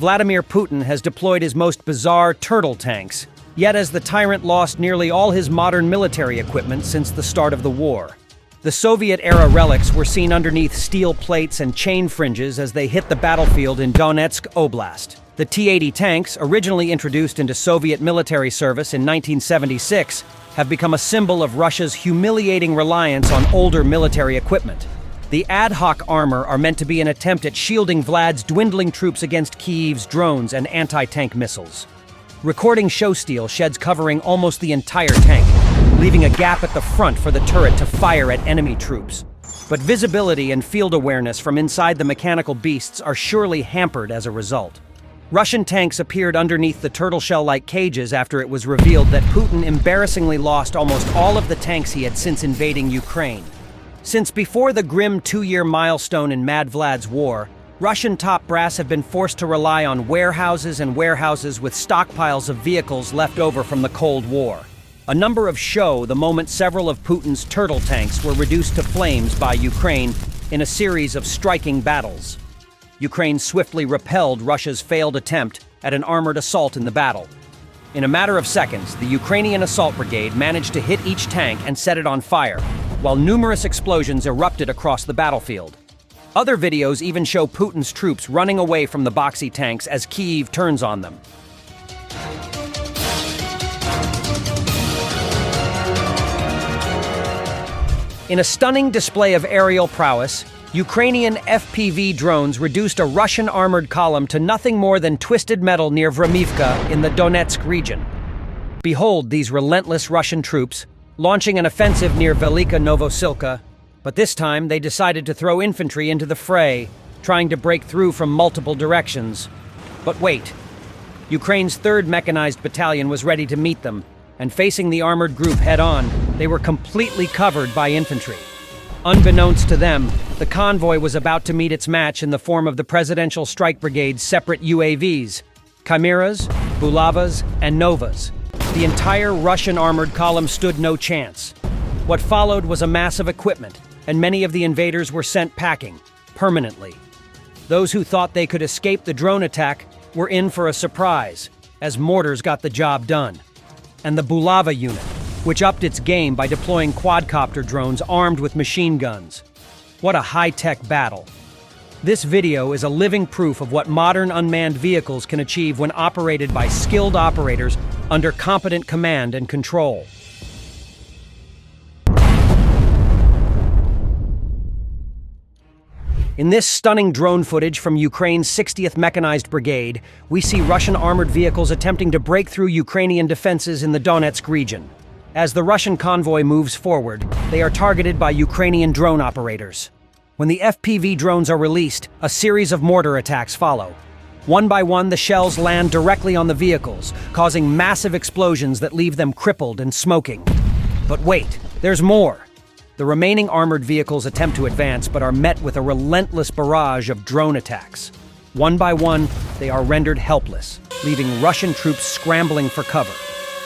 Vladimir Putin has deployed his most bizarre turtle tanks, yet as the tyrant lost nearly all his modern military equipment since the start of the war. The Soviet-era relics were seen underneath steel plates and chain fringes as they hit the battlefield in Donetsk Oblast. The T-80 tanks, originally introduced into Soviet military service in 1976, have become a symbol of Russia's humiliating reliance on older military equipment. The ad hoc armor are meant to be an attempt at shielding Vlad's dwindling troops against Kyiv's drones and anti-tank missiles. Recording show steel sheds covering almost the entire tank, leaving a gap at the front for the turret to fire at enemy troops. But visibility and field awareness from inside the mechanical beasts are surely hampered as a result. Russian tanks appeared underneath the turtle shell-like cages after it was revealed that Putin embarrassingly lost almost all of the tanks he had since invading Ukraine. Since before the grim 2-year milestone in Mad Vlad's war, Russian top brass have been forced to rely on warehouses with stockpiles of vehicles left over from the Cold War. A number of show the moment several of Putin's turtle tanks were reduced to flames by Ukraine in a series of striking battles. Ukraine swiftly repelled Russia's failed attempt at an armored assault in the battle. In a matter of seconds, the Ukrainian assault brigade managed to hit each tank and set it on fire, while numerous explosions erupted across the battlefield. Other videos even show Putin's troops running away from the boxy tanks as Kyiv turns on them. In a stunning display of aerial prowess, Ukrainian FPV drones reduced a Russian armored column to nothing more than twisted metal near Vremivka in the Donetsk region. Behold these relentless Russian troops, launching an offensive near Velika Novosilka, but this time they decided to throw infantry into the fray, trying to break through from multiple directions. But wait, Ukraine's 3rd Mechanized Battalion was ready to meet them, and facing the armored group head-on, they were completely covered by infantry. Unbeknownst to them, the convoy was about to meet its match in the form of the Presidential Strike Brigade's separate UAVs, Chimeras, Bulavas, and Novas. The entire Russian armored column stood no chance. What followed was a mass of equipment, and many of the invaders were sent packing, permanently. Those who thought they could escape the drone attack were in for a surprise, as mortars got the job done. And the Bulava unit, which upped its game by deploying quadcopter drones armed with machine guns. What a high-tech battle. This video is a living proof of what modern unmanned vehicles can achieve when operated by skilled operators under competent command and control. In this stunning drone footage from Ukraine's 60th Mechanized Brigade, we see Russian armored vehicles attempting to break through Ukrainian defenses in the Donetsk region. As the Russian convoy moves forward, they are targeted by Ukrainian drone operators. When the FPV drones are released, a series of mortar attacks follow. One by one, the shells land directly on the vehicles, causing massive explosions that leave them crippled and smoking. But wait, there's more. The remaining armored vehicles attempt to advance, but are met with a relentless barrage of drone attacks. One by one, they are rendered helpless, leaving Russian troops scrambling for cover.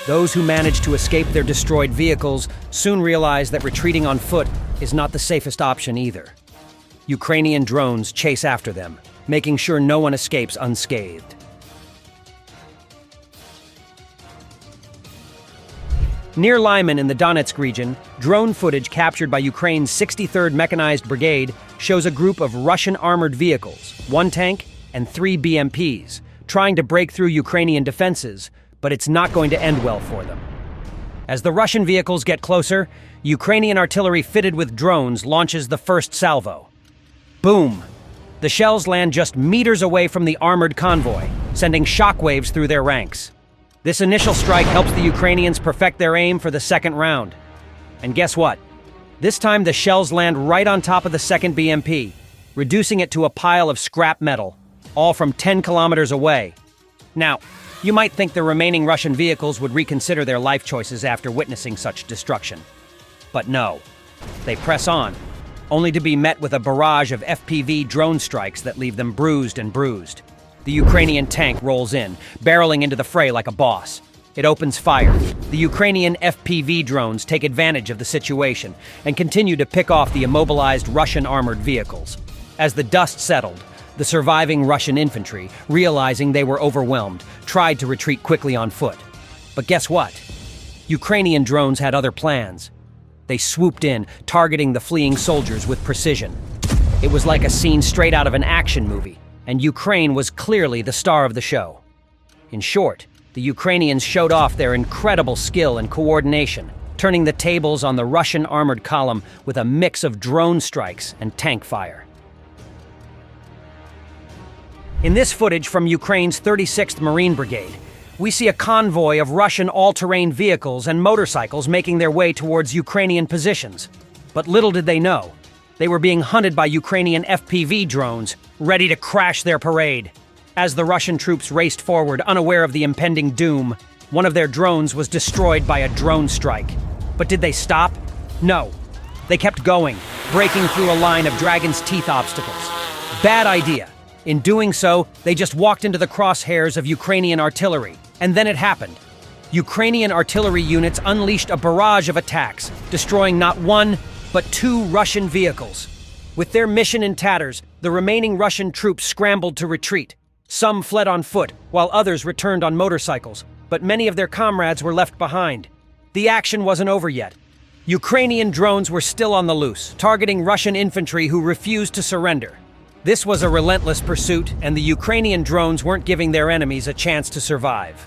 Those who manage to escape their destroyed vehicles soon realize that retreating on foot is not the safest option either. Ukrainian drones chase after them, making sure no one escapes unscathed. Near Lyman in the Donetsk region, drone footage captured by Ukraine's 63rd Mechanized Brigade shows a group of Russian armored vehicles, 1 tank and 3 BMPs, trying to break through Ukrainian defenses, but it's not going to end well for them. As the Russian vehicles get closer, Ukrainian artillery fitted with drones launches the first salvo. Boom! The shells land just meters away from the armored convoy, sending shockwaves through their ranks. This initial strike helps the Ukrainians perfect their aim for the second round. And guess what? This time the shells land right on top of the second BMP, reducing it to a pile of scrap metal, all from 10 kilometers away. Now, you might think the remaining Russian vehicles would reconsider their life choices after witnessing such destruction. But no, they press on, only to be met with a barrage of FPV drone strikes that leave them bruised and bruised. The Ukrainian tank rolls in, barreling into the fray like a boss. It opens fire. The Ukrainian FPV drones take advantage of the situation and continue to pick off the immobilized Russian armored vehicles. As the dust settled, The surviving Russian infantry, realizing they were overwhelmed, tried to retreat quickly on foot. But guess what? Ukrainian drones had other plans. They swooped in, targeting the fleeing soldiers with precision. It was like a scene straight out of an action movie, and Ukraine was clearly the star of the show. In short, the Ukrainians showed off their incredible skill and coordination, turning the tables on the Russian armored column with a mix of drone strikes and tank fire. In this footage from Ukraine's 36th Marine Brigade, we see a convoy of Russian all-terrain vehicles and motorcycles making their way towards Ukrainian positions. But little did they know, they were being hunted by Ukrainian FPV drones, ready to crash their parade. As the Russian troops raced forward, unaware of the impending doom, one of their drones was destroyed by a drone strike. But did they stop? No. They kept going, breaking through a line of dragon's teeth obstacles. Bad idea. In doing so, they just walked into the crosshairs of Ukrainian artillery. And then it happened. Ukrainian artillery units unleashed a barrage of attacks, destroying not one, but 2 Russian vehicles. With their mission in tatters, the remaining Russian troops scrambled to retreat. Some fled on foot, while others returned on motorcycles, but many of their comrades were left behind. The action wasn't over yet. Ukrainian drones were still on the loose, targeting Russian infantry who refused to surrender. This was a relentless pursuit, and the Ukrainian drones weren't giving their enemies a chance to survive.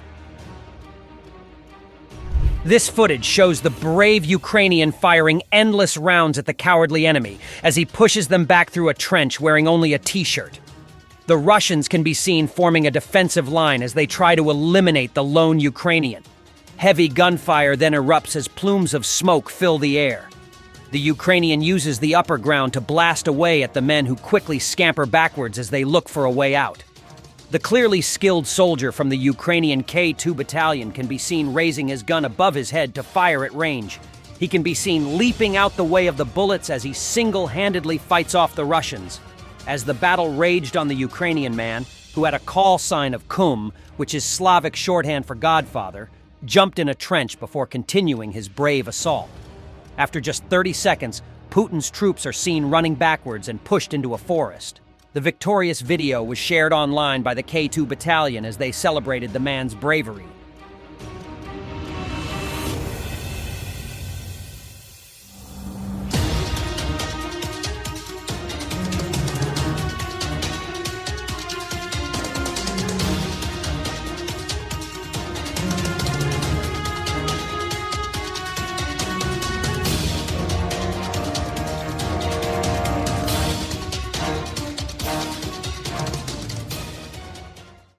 This footage shows the brave Ukrainian firing endless rounds at the cowardly enemy as he pushes them back through a trench wearing only a t-shirt. The Russians can be seen forming a defensive line as they try to eliminate the lone Ukrainian. Heavy gunfire then erupts as plumes of smoke fill the air. The Ukrainian uses the upper ground to blast away at the men who quickly scamper backwards as they look for a way out. The clearly skilled soldier from the Ukrainian K2 battalion can be seen raising his gun above his head to fire at range. He can be seen leaping out the way of the bullets as he single-handedly fights off the Russians. As the battle raged on the Ukrainian man, who had a call sign of Kum, which is Slavic shorthand for Godfather, jumped in a trench before continuing his brave assault. After just 30 seconds, Putin's troops are seen running backwards and pushed into a forest. The victorious video was shared online by the K2 battalion as they celebrated the man's bravery.